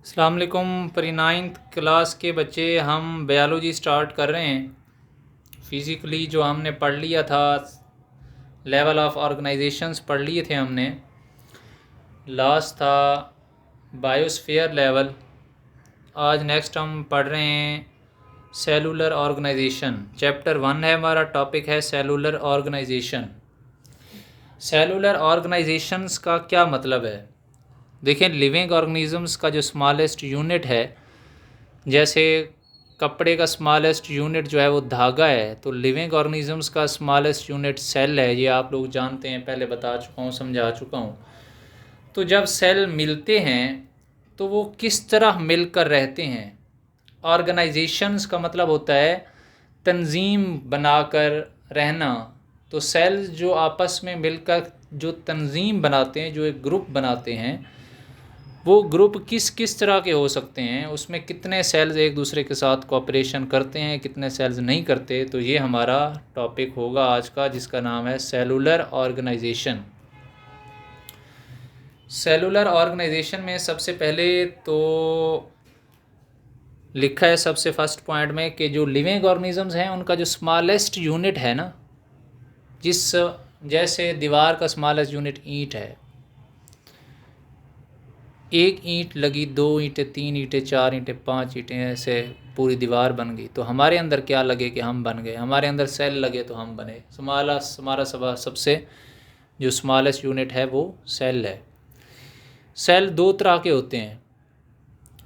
अस्सलाम वालेकुम। Pre ninth class के बच्चे, हम बायोलॉजी स्टार्ट कर रहे हैं। फिज़िकली जो हमने पढ़ लिया था, लेवल ऑफ ऑर्गेनाइजेशंस पढ़ लिए थे हमने। लास्ट था बायोस्फीयर लेवल। आज नेक्स्ट हम पढ़ रहे हैं सेलुलर ऑर्गेनाइजेशन। चैप्टर 1 है हमारा, टॉपिक है सेलुलर ऑर्गेनाइजेशन। सेलुलर ऑर्गेनाइजेशंस का क्या मतलब है? देखें, लिविंग ऑर्गेनिजम्स का जो स्मॉलेस्ट यूनिट है, जैसे कपड़े का स्मॉलेस्ट यूनिट जो है वो धागा है, तो लिविंग ऑर्गेनिजम्स का स्मॉलेस्ट यूनिट सेल है। ये आप लोग जानते हैं, पहले बता चुका हूँ, समझा चुका हूँ। तो जब सेल मिलते हैं तो वो किस तरह मिलकर रहते हैं? ऑर्गेनाइजेशंस का मतलब होता है तंजीम बनाकर रहना। तो सेल्स जो आपस में मिलकर जो तंजीम बनाते हैं, जो एक ग्रुप बनाते हैं, वो ग्रुप किस किस तरह के हो सकते हैं, उसमें कितने सेल्स एक दूसरे के साथ कोऑपरेशन करते हैं, कितने सेल्स नहीं करते। तो ये हमारा टॉपिक होगा आज का, जिसका नाम है सेलुलर ऑर्गेनाइजेशन। सेलुलर ऑर्गेनाइजेशन में सबसे पहले तो लिखा है सबसे फर्स्ट पॉइंट में कि जो लिविंग ऑर्गेनिजम्स हैं उनका जो स्मॉलेस्ट यूनिट है ना, जिस जैसे दीवार का स्मॉलेस्ट यूनिट ईंट है, एक ईंट लगी, 2 ईंटें, 3 ईंटें, 4 ईंटें, 5 ईंटें, ऐसे पूरी दीवार बन गई। तो हमारे अंदर क्या लगे कि हम बन गए, हमारे अंदर सेल लगे तो हम बने। हमारा सबसे जो स्मॉलेस्ट यूनिट है वो सेल है। सेल दो तरह के होते हैं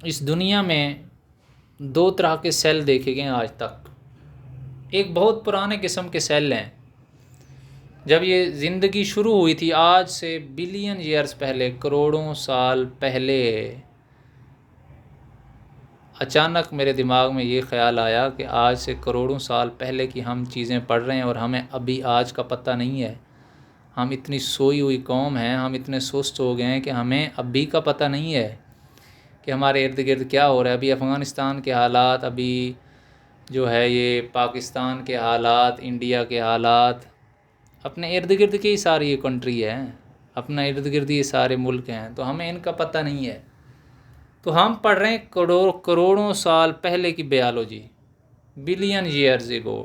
इस दुनिया में। दो तरह के सेल देखे गए आज तक। एक बहुत पुराने किस्म के सेल हैं। जब ये ज़िंदगी शुरू हुई थी, आज से बिलियन ईयर्स पहले, करोड़ों साल पहले, अचानक मेरे दिमाग में ये ख़्याल आया कि आज से करोड़ों साल पहले की हम चीज़ें पढ़ रहे हैं और हमें अभी आज का पता नहीं है। हम इतनी सोई हुई कौम हैं, हम इतने सुस्त हो गए हैं कि हमें अभी का पता नहीं है कि हमारे इर्द गिर्द क्या हो रहा है। अभी अफ़गानिस्तान के हालात, अभी जो है ये पाकिस्तान के हालात, इंडिया के हालात, अपने इर्द गिर्द की ही सारी ये कंट्री है, अपना इर्द गिर्द ये सारे मुल्क हैं, तो हमें इनका पता नहीं है। तो हम पढ़ रहे हैं करोड़ों साल पहले की बायोलॉजी, बिलियन ईयर्स एगो।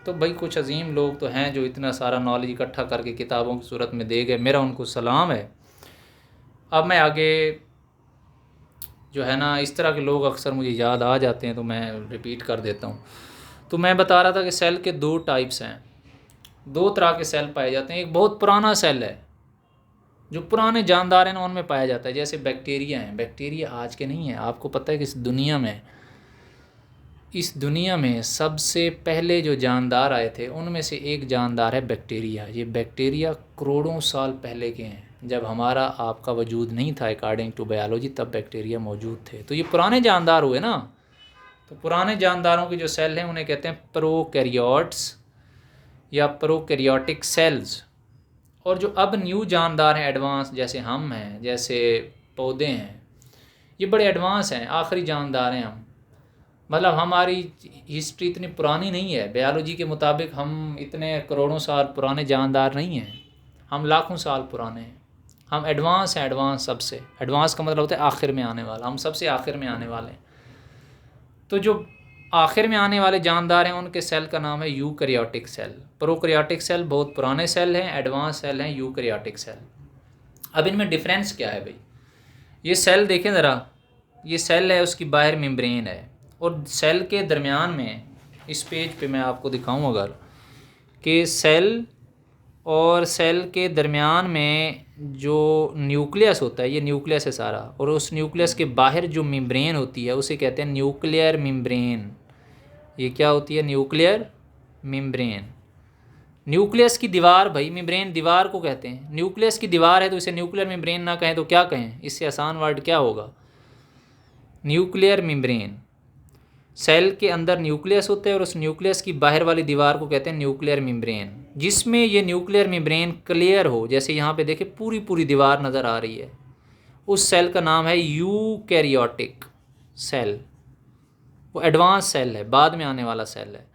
तो भाई कुछ अजीम लोग तो हैं जो इतना सारा नॉलेज इकट्ठा करके किताबों की सूरत में दे गए, मेरा उनको सलाम है। अब मैं आगे जो है ना, इस तरह के लोग अक्सर मुझे याद आ जाते हैं तो मैं रिपीट कर देता हूँ। तो मैं बता रहा था कि सेल के दो टाइप्स हैं, दो तरह के सेल पाए जाते हैं। एक बहुत पुराना सेल है, जो पुराने जानदार हैं ना, उनमें पाया जाता है। जैसे बैक्टीरिया हैं, बैक्टीरिया आज के नहीं हैं। आपको पता है कि इस दुनिया में सबसे पहले जो जानदार आए थे उनमें से एक जानदार है बैक्टीरिया। ये बैक्टीरिया करोड़ों साल पहले के हैं, जब हमारा आपका वजूद नहीं था अकॉर्डिंग टू बायोलॉजी, तब बैक्टीरिया मौजूद थे। तो ये पुराने जानदार हुए ना। तो पुराने जानदारों के जो सेल हैं उन्हें कहते हैं प्रोकैरियोट्स या प्रोकैरियोटिक सेल्स। और जो अब न्यू जानदार हैं, एडवांस, जैसे हम हैं, जैसे पौधे हैं, ये बड़े एडवांस हैं, आखिरी जानदार हैं हम। मतलब हमारी हिस्ट्री इतनी पुरानी नहीं है, बायोलॉजी के मुताबिक हम इतने करोड़ों साल पुराने जानदार नहीं हैं, हम लाखों साल पुराने हैं। हम एडवांस हैं, एडवांस सबसे। एडवांस का मतलब होता है आखिर में आने वाला, हम सबसे आखिर में आने वाले हैं। तो जो आखिर में आने वाले जानदार हैं उनके सेल का नाम है यूकैरियोटिक सेल। प्रोकैरियोटिक सेल बहुत पुराने सेल हैं, एडवांस सेल हैं यूकैरियोटिक सेल। अब इनमें डिफरेंस क्या है भाई? ये सेल देखें ज़रा, ये सेल है, उसकी बाहर मेम्ब्रेन है, और सेल के दरमियान में, इस पेज पे मैं आपको दिखाऊं अगर, कि सेल और सेल के दरमियान में जो न्यूक्लियस होता है, ये न्यूक्लियस है सारा, और उस न्यूक्लियस के बाहर जो मेम्ब्रेन होती है उसे कहते हैं न्यूक्लियर मेम्ब्रेन। ये क्या होती है? Nuclear membrane. न्यूक्लियस की दीवार भाई, मेम्ब्रेन दीवार को कहते हैं। न्यूक्लियस की दीवार है तो इसे न्यूक्लियर मेम्ब्रेन ना कहें तो क्या कहें? इससे आसान वर्ड क्या होगा? Nuclear membrane. सेल के अंदर न्यूक्लियस होता है और उस न्यूक्लियस की बाहर वाली दीवार को कहते हैं न्यूक्लियर मेम्ब्रेन। जिसमें ये न्यूक्लियर मेम्ब्रेन क्लियर हो, जैसे यहाँ पे देखें पूरी पूरी दीवार नज़र आ रही है, उस सेल का नाम है यूकैरियोटिक सेल। वो एडवांस सेल है, बाद में आने वाला सेल है।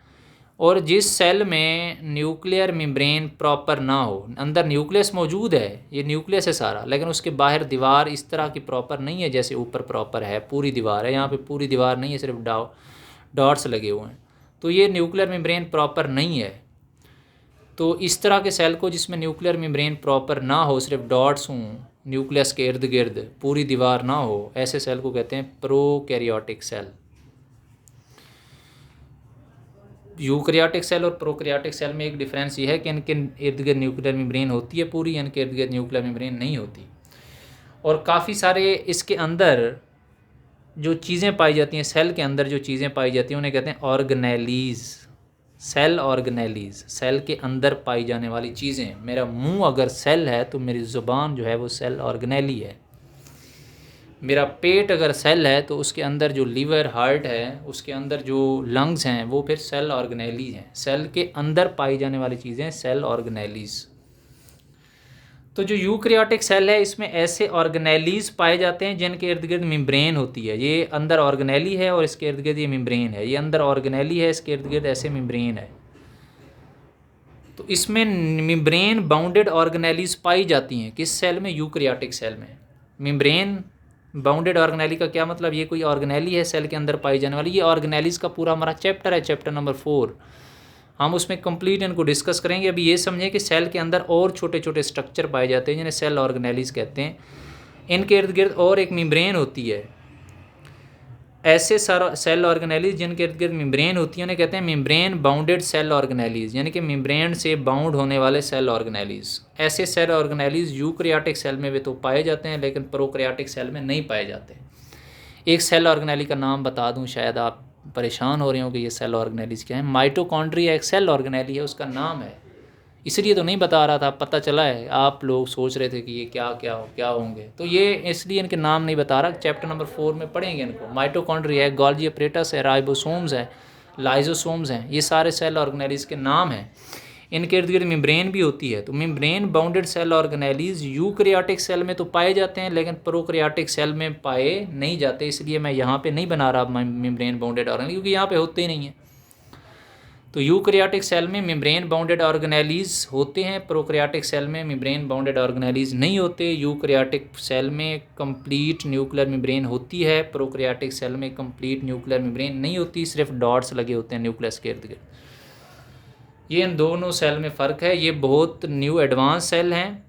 और जिस सेल में न्यूक्लियर मेम्ब्रेन प्रॉपर ना हो, अंदर न्यूक्लियस मौजूद है, ये न्यूक्लियस है सारा, लेकिन उसके बाहर दीवार इस तरह की प्रॉपर नहीं है जैसे ऊपर प्रॉपर है, पूरी दीवार है, यहाँ पे पूरी दीवार नहीं है, सिर्फ डॉट्स लगे हुए हैं, तो ये न्यूक्लियर मेम्ब्रेन प्रॉपर नहीं है। तो इस तरह के सेल को जिसमें न्यूक्लियर मेम्ब्रेन प्रॉपर ना हो, सिर्फ डॉट्स हों न्यूक्लियस के इर्द गिर्द, पूरी दीवार ना हो, ऐसे सेल को कहते हैं प्रोकैरियोटिक सेल। यूकैरियोटिक सेल और प्रोकैरियोटिक सेल में एक डिफरेंस ये है कि इनके इर्द गिर्द न्यूक्लियर मेम्ब्रेन होती है पूरी, इनके इर्द गिर्द न्यूक्लियर मेम्ब्रेन नहीं होती। और काफ़ी सारे इसके अंदर जो चीज़ें पाई जाती हैं, सेल के अंदर जो चीज़ें पाई जाती हैं उन्हें कहते हैं ऑर्गेनेलीज, सेल ऑर्गेनेलीज, सेल के अंदर पाई जाने वाली चीज़ें। मेरा मुंह अगर सेल है तो मेरी ज़ुबान जो है वो सेल ऑर्गेनेली है। मेरा पेट अगर सेल है तो उसके अंदर जो लीवर, हार्ट है, उसके अंदर जो लंग्स हैं वो फिर सेल ऑर्गेनेली हैं। सेल के अंदर पाई जाने वाली चीज़ें सेल ऑर्गेनेलीज। तो जो यूकैरियोटिक सेल है इसमें ऐसे ऑर्गेनेलीज पाए जाते हैं जिनके इर्द गिर्द मेम्ब्रेन होती है। ये अंदर ऑर्गेनेली है और इसके इर्द गिर्द ये मेम्ब्रेन है, ये अंदर ऑर्गेनेली है, इसके इर्द गिर्द ऐसे मेम्ब्रेन है। तो इसमें मेम्ब्रेन बाउंडेड ऑर्गेनेलीज पाई जाती हैं किस सेल में? यूकैरियोटिक सेल में। मेम्ब्रेन बाउंडेड ऑर्गेनेली का क्या मतलब? ये कोई ऑर्गेनेली है सेल के अंदर पाई जाने वाली। ये ऑर्गेनेलीज का पूरा हमारा चैप्टर है, चैप्टर नंबर 4, हम उसमें कंप्लीट इनको डिस्कस करेंगे। अभी ये समझें कि सेल के अंदर और छोटे छोटे स्ट्रक्चर पाए जाते हैं जिन्हें सेल ऑर्गेनेलीज कहते हैं। इनके इर्द गिर्द और एक मेम्ब्रेन होती है। ऐसे सेल ऑर्गेनेलीज जिनके इर्द गिर्द मेम्ब्रेन होती है उन्हें कहते हैं मेम्ब्रेन बाउंडेड सेल ऑर्गेनेलीज, यानी कि मेम्ब्रेन से बाउंड होने वाले सेल ऑर्गेनेलीज। ऐसे सेल ऑर्गेनेलीज यूकैरियोटिक सेल में वे तो पाए जाते हैं लेकिन प्रोकैरियोटिक सेल में नहीं पाए जाते। एक सेल ऑर्गेनेली का नाम बता दूं, शायद आप परेशान हो रहे हो कि ये सेल ऑर्गेनेलीज क्या है। माइटोकॉन्ड्रिया एक सेल ऑर्गेनेली है, उसका नाम है, इसलिए तो नहीं बता रहा था, पता चला है आप लोग सोच रहे थे कि ये क्या होंगे, तो ये इसलिए इनके नाम नहीं बता रहा। चैप्टर नंबर 4 में पढ़ेंगे इनको। माइटोकॉन्ड्रिया है, गोल्गी अपरेटस है, राइबोसोम्स है, लाइजोसोम्स हैं, ये सारे सेल ऑर्गेनेलीज के नाम हैं। इनके इर्द गिर्द मेम्ब्रेन भी होती है। तो membrane bounded cell organelles eukaryotic cell में तो पाए जाते हैं लेकिन प्रोकैरियोटिक सेल में पाए नहीं जाते, इसलिए मैं यहाँ पे नहीं बना रहा मेम्ब्रेन बाउंडेड ऑर्गेनेलीज, क्योंकि यहाँ पे होते ही नहीं है। तो यूकैरियोटिक सेल में मेम्ब्रेन बाउंडेड ऑर्गेनेलीज होते हैं, प्रोकैरियोटिक सेल में मेम्ब्रेन बाउंडेड ऑर्गेनेलीज नहीं होते। यूकैरियोटिक सेल में कंप्लीट न्यूक्लियर मेम्ब्रेन होती है, प्रोकैरियोटिक सेल में कंप्लीट न्यूक्लियर मेम्ब्रेन नहीं होती, सिर्फ डॉट्स लगे होते हैं न्यूक्लियस के इर्द गिर्द। ये इन दोनों सेल में फ़र्क है। ये बहुत न्यू एडवांस सेल हैं,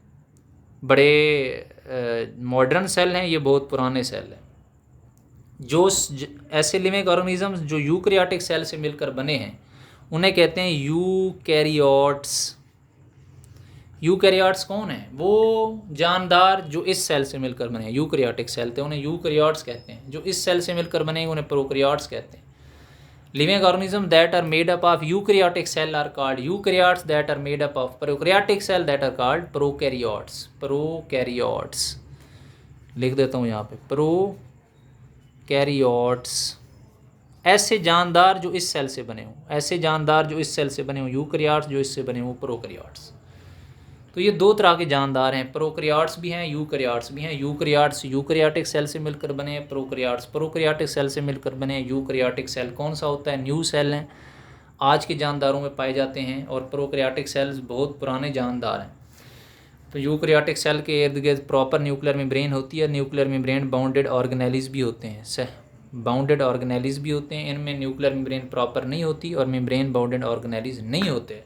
बड़े मॉडर्न सेल हैं, ये बहुत पुराने सेल हैं। जो ऐसे लिविंग ऑर्गेनिजम्स जो यूकैरियोटिक सेल से मिलकर बने हैं उन्हें कहते हैं यूकैरियोट्स। यूकैरियोट्स कौन है? वो जानदार जो इस सेल से मिलकर बने हैं। यूकैरियोटिक सेल थे उन्हें यूकैरियोट्स कहते हैं, जो इस सेल से मिलकर बने हैं उन्हें प्रोकैरियोट्स कहते हैं। Living organisms that are made up of eukaryotic cell are called eukaryotes, that are made up of prokaryotic cell that are called prokaryotes. Prokaryotes लिख देता हूँ यहाँ पे, prokaryotes। ऐसे जानदार जो इस सेल से बने हों, ऐसे जानदार जो इस सेल से बने हों, यूकैरियोट्स जो इससे बने हों, प्रोकैरियोट्स। तो ये दो तरह के जानदार हैं, प्रोकैरियोट्स भी हैं, यूकैरियोट्स भी हैं। यूकैरियोट्स यूकैरियोटिक सेल से मिलकर बने हैं, प्रोकैरियोट्स प्रोकैरियोटिक सेल से मिलकर बने हैं। यूकैरियोटिक सेल कौन सा होता है? न्यू सेल हैं, आज के जानदारों में पाए जाते हैं, और प्रोकैरियोटिक सेल्स बहुत पुराने जानदार हैं। तो यूकैरियोटिक सेल के इर्द गिर्द प्रॉपर न्यूक्लियर मेम्ब्रेन होती है। न्यूक्लियर मेम्ब्रेन बाउंडेड ऑर्गेनेलीज भी होते हैं, बाउंडेड ऑर्गेनेलीज भी होते हैं। इनमें न्यूक्लियर मेम्ब्रेन प्रॉपर नहीं होती और मेम्ब्रेन बाउंडेड ऑर्गेनेलीज नहीं होते।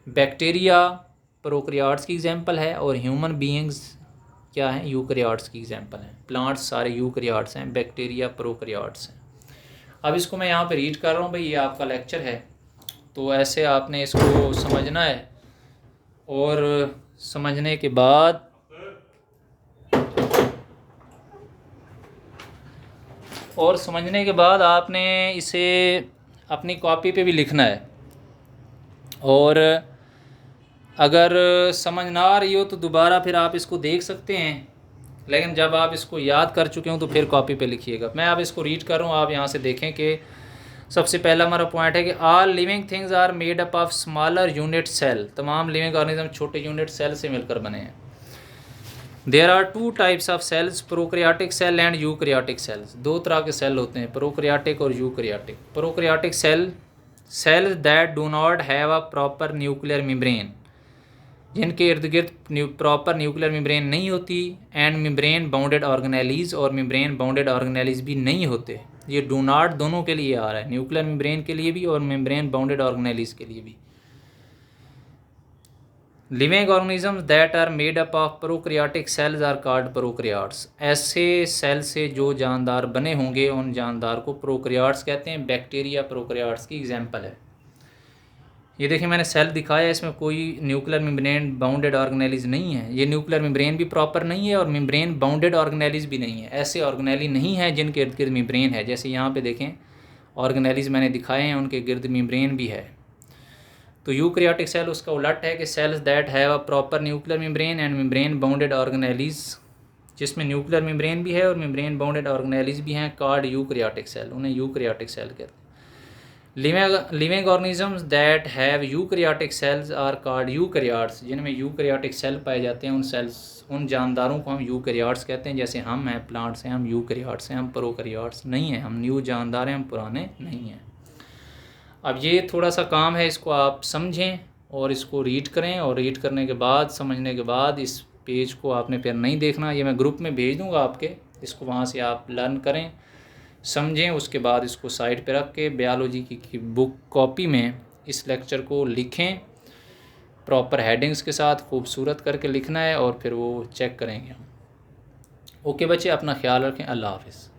बैक्टीरिया प्रोकैरियोट्स की एग्जांपल है और ह्यूमन बीइंग्स क्या हैं? यूकैरियोट्स की एग्जांपल हैं। प्लांट्स सारे यूकैरियोट्स हैं, बैक्टीरिया प्रोकैरियोट्स हैं। अब इसको मैं यहाँ पे रीड कर रहा हूँ भाई, ये आपका लेक्चर है, तो ऐसे आपने इसको समझना है, और समझने के बाद आपने इसे अपनी कॉपी पे भी लिखना है। और अगर समझ ना आ रही हो तो दोबारा फिर आप इसको देख सकते हैं, लेकिन जब आप इसको याद कर चुके हो तो फिर कॉपी पे लिखिएगा। मैं अब इसको रीड कर रहा हूँ, आप यहाँ से देखें कि सबसे पहला हमारा पॉइंट है कि all living things are made up of smaller unit cell. तमाम लिविंग ऑर्गेनिज्म छोटे यूनिट सेल से मिलकर बने हैं। There are 2 types of cells, prokaryotic cell and eukaryotic cells. 2 तरह के सेल होते हैं, प्रोकैरियोटिक और eukaryotic. Prokaryotic cell cells that do not have a proper nuclear membrane, जिनके इर्द गिर्द प्रॉपर न्यूक्लियर मेम्ब्रेन नहीं होती, एंड मेम्ब्रेन बाउंडेड ऑर्गेनेलीज, और मेम्ब्रेन बाउंडेड ऑर्गेनेलीज भी नहीं होते। ये डू नॉट दोनों के लिए आ रहा है, न्यूक्लियर मेम्ब्रेन के लिए भी और मेम्ब्रेन बाउंडेड ऑर्गेनेलीज के लिए भी। Living organisms that are made up of prokaryotic cells are called prokaryotes. ऐसे सेल से जो जानदार बने होंगे उन जानदार को प्रोकैरियोट्स कहते हैं। बैक्टीरिया प्रोकैरियोट्स की एग्जांपल है। ये देखिए मैंने सेल दिखाया, इसमें कोई न्यूक्लियर मेम्ब्रेन बाउंडेड ऑर्गेनेलीज नहीं है। ये न्यूक्लियर मेम्ब्रेन भी प्रॉपर नहीं है और मेम्ब्रेन बाउंडेड ऑर्गेनेलीज भी नहीं है। ऐसे ऑर्गेनेली नहीं है जिनके इर्द गिर्द मेम्ब्रेन है। जैसे यहाँ पे देखें ऑर्गेनेलीज मैंने दिखाए हैं, उनके गिर्द मेम्ब्रेन भी है। तो यूकैरियोटिक सेल उसका उलट है कि cells that have a proper nuclear membrane and membrane bounded organelles, जिसमें न्यूक्लियर मेम्ब्रेन भी है और मेम्ब्रेन बाउंडेड ऑर्गेनेलीज भी हैं, कॉल्ड यूकैरियोटिक सेल, उन्हें यूकैरियोटिक सेल कहते हैं। Living organisms that have eukaryotic cells are called eukaryotes, जिनमें यूकैरियोटिक सेल पाए जाते हैं उन जानदारों को हम यूकैरियोट्स कहते हैं। जैसे हम हैं, प्लांट्स हैं, हम यूकैरियोट्स हैं, हम प्रोकैरियोट्स नहीं हैं, हम न्यू जानदार हैं, हम पुराने नहीं हैं। अब ये थोड़ा सा काम है, इसको आप समझें और इसको रीड करें, और रीड करने के बाद, समझने के बाद, इस पेज को आपने फिर नहीं देखना, ये मैं ग्रुप में भेज दूंगा आपके, इसको वहाँ से आप लर्न करें, समझें, उसके बाद इसको साइड पे रख के बायोलॉजी की बुक कॉपी में इस लेक्चर को लिखें, प्रॉपर हेडिंग्स के साथ खूबसूरत करके लिखना है, और फिर वो चेक करेंगे हम। ओके बच्चे, अपना ख्याल रखें। अल्लाह हाफ़िज़।